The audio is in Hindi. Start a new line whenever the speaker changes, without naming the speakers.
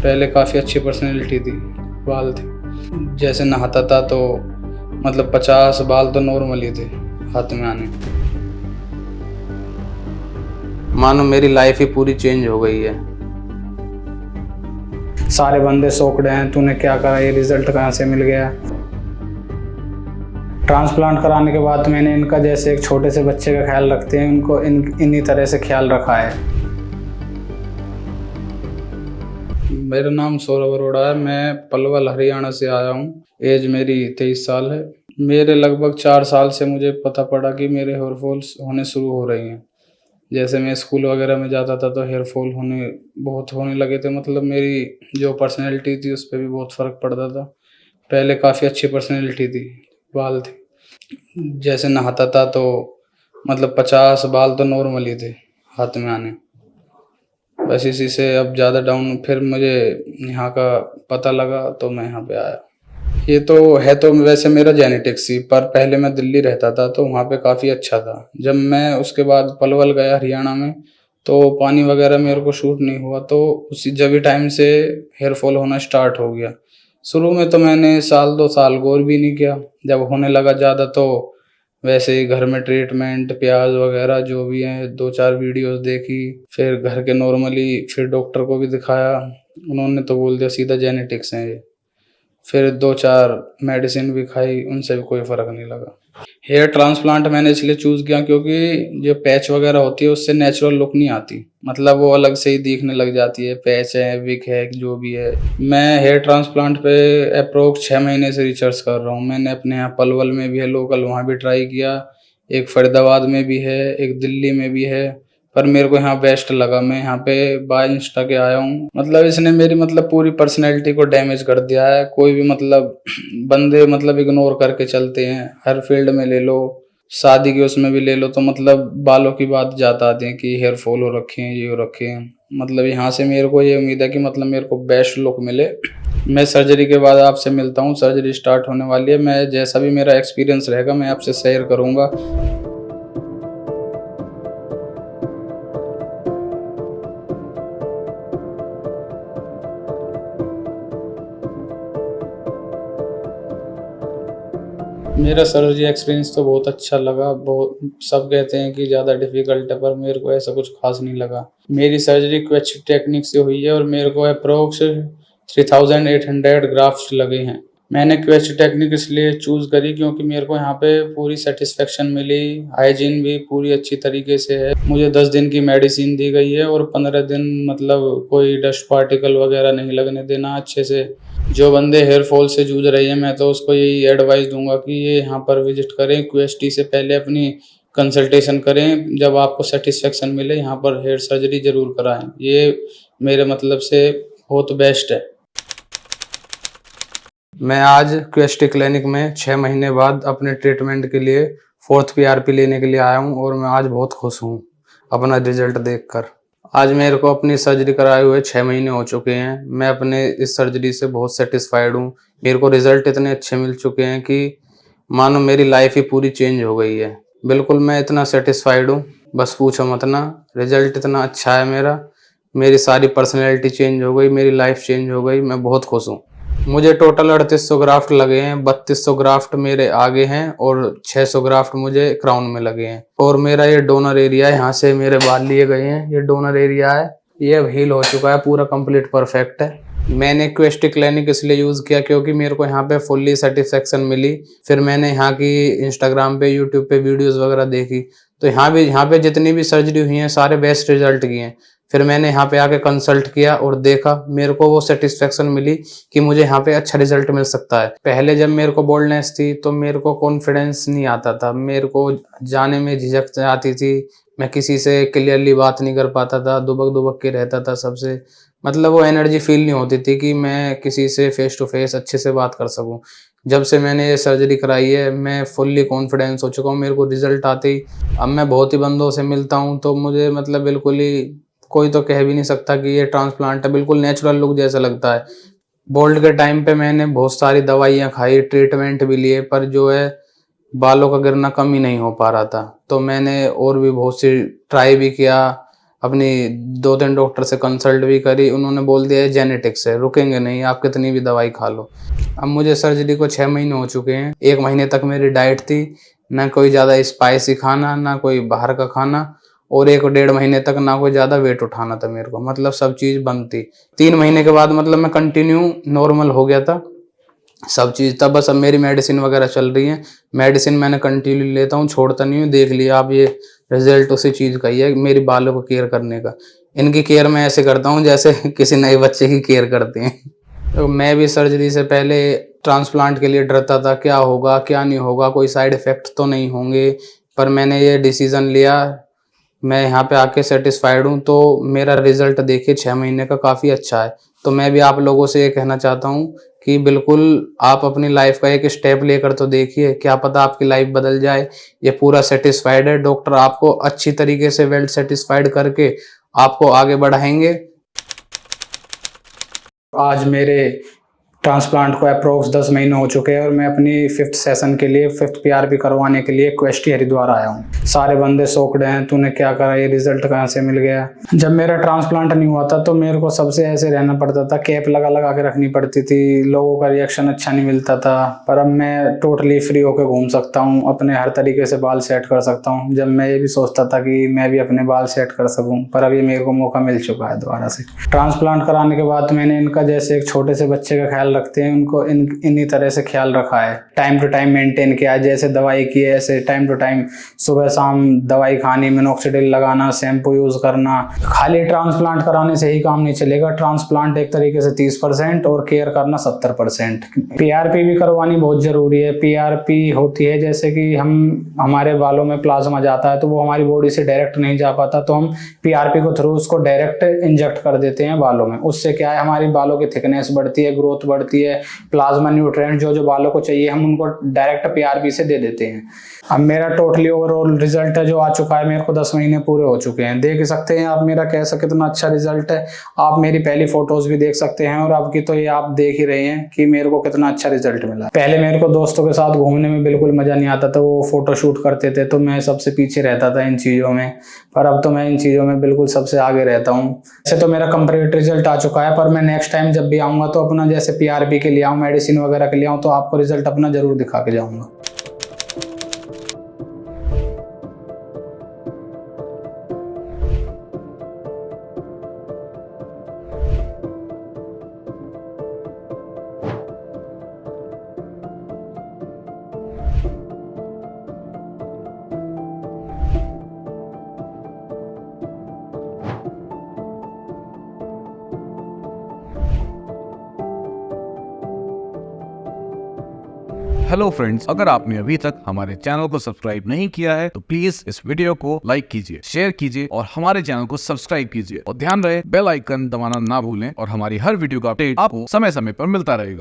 पहले काफ़ी अच्छी पर्सनैलिटी थी, बाल थे। जैसे नहाता था तो मतलब 50 बाल तो नॉर्मल ही थे हाथ में आने। मानो मेरी लाइफ ही पूरी चेंज हो गई है। सारे बंदे शॉक्ड हैं, तूने क्या करा, ये रिजल्ट कहाँ से मिल गया। ट्रांसप्लांट कराने के बाद मैंने इनका जैसे एक छोटे से बच्चे का ख्याल रखते हैं, इनको इन्हीं तरह से ख्याल रखा है। मेरा नाम सौरभ अरोड़ा है। मैं पलवल हरियाणा से आया हूँ। एज मेरी 23 साल है। मेरे लगभग 4 साल से मुझे पता पड़ा कि मेरे हेयर फॉल्स होने शुरू हो रही हैं। जैसे मैं स्कूल वगैरह में जाता था तो हेयर फॉल बहुत होने लगे थे। मतलब मेरी जो पर्सनैलिटी थी उस पे भी बहुत फ़र्क पड़ता था। पहले काफ़ी अच्छी पर्सनैलिटी थी, बाल थे। जैसे नहाता था तो मतलब 50 बाल तो नॉर्मल ही थे हाथ में आने। बस इसी से अब ज़्यादा डाउन फिर मुझे यहाँ का पता लगा तो मैं यहाँ पे आया। ये तो वैसे मेरा जेनेटिक्स ही, पर पहले मैं दिल्ली रहता था तो वहाँ पे काफ़ी अच्छा था। जब मैं उसके बाद पलवल गया हरियाणा में तो पानी वगैरह मेरे को शूट नहीं हुआ, तो उसी जब ही टाइम से हेयर फॉल होना स्टार्ट हो गया। शुरू में तो मैंने साल 2 साल गौर भी नहीं किया। जब होने लगा ज़्यादा तो वैसे ही घर में ट्रीटमेंट प्याज वगैरह जो भी है 2-4 वीडियोस देखी, फिर घर के नॉर्मली, फिर डॉक्टर को भी दिखाया। उन्होंने तो बोल दिया सीधा जेनेटिक्स है ये। फिर 2-4 मेडिसिन भी खाई, उनसे भी कोई फ़र्क नहीं लगा। हेयर ट्रांसप्लांट मैंने इसलिए चूज़ किया क्योंकि जो पैच वगैरह होती है उससे नेचुरल लुक नहीं आती। मतलब वो अलग से ही दिखने लग जाती है, पैच है, विग है, जो भी है। मैं हेयर ट्रांसप्लांट पे अप्रोक्स 6 महीने से रिसर्च कर रहा हूँ। मैंने अपने यहाँ पलवल में भी है लोकल, वहाँ भी ट्राई किया। एक फरीदाबाद में भी है, एक दिल्ली में भी है। पर मेरे को यहाँ बेस्ट लगा। मैं यहाँ पे बाय इंस्टा के आया हूँ। मतलब इसने मेरी मतलब पूरी पर्सनैलिटी को डैमेज कर दिया है। कोई भी मतलब बंदे मतलब इग्नोर करके चलते हैं। हर फील्ड में ले लो, शादी के उसमें भी ले लो तो मतलब बालों की बात ज़्यादा आती है कि हेयर फॉल हो रखे हैं, ये हो रखे हैं। मतलब यहाँ से मेरे को ये उम्मीद है कि मतलब मेरे को बेस्ट लुक मिले। मैं सर्जरी के बाद आपसे मिलता हूँ। सर्जरी स्टार्ट होने वाली है। मैं जैसा भी मेरा एक्सपीरियंस रहेगा मैं आपसे शेयर करूँगा। मेरा सर्जरी एक्सपीरियंस तो बहुत अच्छा लगा। बहुत सब कहते हैं कि ज़्यादा डिफ़िकल्ट है, पर मेरे को ऐसा कुछ ख़ास नहीं लगा। मेरी सर्जरी क्वेच टेक्निक से हुई है और मेरे को अप्रॉक्स 3800 ग्राफ्ट्स लगे हैं। मैंने क्वेच टेक्निक इसलिए चूज़ करी क्योंकि मेरे को यहाँ पे पूरी सैटिस्फैक्शन मिली। हाइजीन भी पूरी अच्छी तरीके से है। मुझे 10 दिन की मेडिसिन दी गई है और 15 दिन मतलब कोई डस्ट पार्टिकल वगैरह नहीं लगने देना अच्छे से। जो बंदे हेयर फॉल से जूझ रहे हैं मैं तो उसको यही एडवाइस दूंगा कि ये यहाँ पर विजिट करें। क्यूएसटी से पहले अपनी कंसल्टेशन करें। जब आपको सेटिस्फेक्शन मिले यहाँ पर हेयर सर्जरी जरूर कराएं। ये मेरे मतलब से बहुत बेस्ट है। मैं आज क्यूएसटी क्लिनिक में 6 महीने बाद अपने ट्रीटमेंट के लिए 4th पीआरपी लेने के लिए आया हूँ और मैं आज बहुत खुश हूँ अपना रिजल्ट देखकर। आज मेरे को अपनी सर्जरी कराए हुए 6 महीने हो चुके हैं। मैं अपने इस सर्जरी से बहुत सेटिस्फाइड हूँ। मेरे को रिजल्ट इतने अच्छे मिल चुके हैं कि मानो मेरी लाइफ ही पूरी चेंज हो गई है। बिल्कुल मैं इतना सेटिस्फाइड हूँ, बस पूछो मत ना। रिजल्ट इतना अच्छा है मेरा, मेरी सारी पर्सनैलिटी चेंज हो गई, मेरी लाइफ चेंज हो गई। मैं बहुत खुश हूँ। मुझे टोटल 3800 ग्राफ्ट लगे हैं। 3200 ग्राफ्ट मेरे आगे हैं और 600 ग्राफ्ट मुझे क्राउन में लगे हैं। और मेरा ये डोनर एरिया है, यहाँ से मेरे बाल लिए गए हैं। ये डोनर एरिया है, ये अब हील हो चुका है, पूरा कंप्लीट परफेक्ट है। मैंने क्वेस्टी क्लिनिक इसलिए यूज़ किया क्योंकि मेरे को यहाँ पे फुल्ली सेटिस्फेक्शन मिली। फिर मैंने यहाँ की इंस्टाग्राम पे, यूट्यूब पे वीडियोस वगैरह देखी तो यहाँ पे जितनी भी सर्जरी हुई हैं सारे बेस्ट रिजल्ट किए हैं। फिर मैंने यहाँ पे आके कंसल्ट किया और देखा, मेरे को वो सेटिस्फेक्शन मिली कि मुझे यहाँ पे अच्छा रिजल्ट मिल सकता है। पहले जब मेरे को बोल्डनेस थी तो मेरे को कॉन्फिडेंस नहीं आता था, मेरे को जाने में झिझक आती थी। मैं किसी से क्लियरली बात नहीं कर पाता था, दुबक दुबक के रहता था सबसे। मतलब वो एनर्जी फील नहीं होती थी कि मैं किसी से फेस टू फेस अच्छे से बात कर सकूं। जब से मैंने ये सर्जरी कराई है मैं फुल्ली कॉन्फिडेंस हो चुका हूँ। मेरे को रिजल्ट आते ही अब मैं बहुत ही बंदों से मिलता हूँ तो मुझे मतलब बिल्कुल ही कोई तो कह भी नहीं सकता कि ये ट्रांसप्लांट है। बिल्कुल नेचुरल लुक जैसा लगता है। बोल्ड के टाइम पे मैंने बहुत सारी दवाइयाँ खाई, ट्रीटमेंट भी लिए, पर जो है बालों का गिरना कम ही नहीं हो पा रहा था। तो मैंने और भी बहुत सी ट्राई भी किया, अपनी 2-3 डॉक्टर से कंसल्ट भी करी, उन्होंने बोल दिया है जेनेटिक्स है, रुकेंगे नहीं, आप कितनी भी दवाई खा लो। अब मुझे सर्जरी को 6 महीने हो चुके हैं। 1 महीने तक मेरी डाइट थी, ना कोई ज़्यादा स्पाइसी खाना, ना कोई बाहर का खाना, और 1 डेढ़ महीने तक ना कोई ज़्यादा वेट उठाना था मेरे को, मतलब सब चीज़ बंद थी। 3 महीने के बाद मतलब मैं कंटिन्यू नॉर्मल हो गया था सब चीज़। तब बस अब मेरी मेडिसिन वगैरह चल रही है। मेडिसिन मैंने कंटिन्यू लेता हूँ, छोड़ता नहीं हूँ। देख लिया आप, ये रिजल्ट उसी चीज़ का ही है, मेरी बालों को केयर करने का। इनकी केयर मैं ऐसे करता हूँ जैसे किसी नए बच्चे की केयर करते हैं। तो मैं भी सर्जरी से पहले ट्रांसप्लांट के लिए डरता था, क्या होगा क्या नहीं होगा, कोई साइड इफ़ेक्ट तो नहीं होंगे। पर मैंने ये डिसीज़न लिया, मैं यहाँ पे आके सेटिस्फाइड हूँ। तो मेरा रिज़ल्ट देखिए 6 महीने का काफ़ी अच्छा है। तो मैं भी आप लोगों से ये कहना चाहता हूँ कि बिल्कुल आप अपनी लाइफ़ का एक स्टेप लेकर तो देखिए, क्या पता आपकी लाइफ़ बदल जाए। ये पूरा सैटिस्फाइड है, डॉक्टर आपको अच्छी तरीके से वेल सैटिस्फाइड करके आपको आगे बढ़ाएँगे। आज मेरे ट्रांसप्लांट को अप्रोक्स 10 महीने हो चुके हैं और मैं अपनी 5th सेशन के लिए 5th पीआरपी करवाने के लिए क्वेस्ट हरिद्वार आया हूँ। सारे बंदे शॉक्ड हैं, तूने क्या करा, ये रिजल्ट कहाँ से मिल गया। जब मेरा ट्रांसप्लांट नहीं हुआ था तो मेरे को सबसे ऐसे रहना पड़ता था, कैप लगा लगा के रखनी पड़ती थी, लोगों का रिएक्शन अच्छा नहीं मिलता था। पर अब मैं टोटली फ्री होकर घूम सकता हूँ, अपने हर तरीके से बाल सेट कर सकता हूँ। जब मैं ये भी सोचता था कि मैं भी अपने बाल सेट कर सकूँ, पर अभी मेरे को मौका मिल चुका है दोबारा से। ट्रांसप्लांट कराने के बाद मैंने इनका जैसे एक छोटे से बच्चे का ख्याल रखते हैं, उनको इन्हीं तरह से ख्याल रखा है। टाइम टू टाइम मेंटेन किया, जैसे दवाई की है ऐसे टाइम टू टाइम सुबह शाम दवाई खानी, मिनोक्सिडिल लगाना, शैम्पू यूज करना। खाली ट्रांसप्लांट कराने से ही काम नहीं चलेगा। ट्रांसप्लांट एक तरीके से 30% और केयर करना 70%। पीआरपी भी करवानी बहुत जरूरी है। पीआरपी होती है जैसे कि हमारे बालों में प्लाज्मा जाता है तो वो हमारी बॉडी से डायरेक्ट नहीं जा पाता, तो हम पीआरपी को थ्रू उसको डायरेक्ट इंजेक्ट कर देते हैं बालों में। उससे क्या है, हमारी बालों की थिकनेस बढ़ती है, ग्रोथ बढ़ती है, प्लाज्मा न्यूट्रिएंट जो बालों को चाहिए हम उनको डायरेक्ट पीआरपी से दे देते हैं। अब मेरा टोटली ओवरऑल रिजल्ट है जो आ चुका है, मेरे को 10 महीने पूरे हो चुके हैं। देख सकते हैं आप मेरा कैसा कितना अच्छा रिजल्ट है। आप मेरी पहली फोटोज भी देख सकते हैं और आपकी तो ये आप देख ही रहे हैं कि मेरे को कितना अच्छा रिजल्ट मिला। पहले मेरे को दोस्तों के साथ घूमने में बिल्कुल मजा नहीं आता था, वो फोटो शूट करते थे तो मैं सबसे पीछे रहता था इन चीजों में, पर अब तो मैं इन चीजों में बिल्कुल सबसे आगे रहता हूँ। वैसे तो मेरा कंप्लीट रिजल्ट आ चुका है, पर मैं नेक्स्ट टाइम जब भी आऊंगा तो अपना जैसे पीआरपी के लिए आऊँ, मेडिसिन वगैरह के लिए आऊँ, तो आपको रिजल्ट अपना जरूर दिखा के जाऊंगा।
हेलो फ्रेंड्स, अगर आपने अभी तक हमारे चैनल को सब्सक्राइब नहीं किया है तो प्लीज इस वीडियो को लाइक कीजिए, शेयर कीजिए और हमारे चैनल को सब्सक्राइब कीजिए। और ध्यान रहे बेल आइकन दबाना ना भूलें और हमारी हर वीडियो का अपडेट आपको समय समय पर मिलता रहेगा।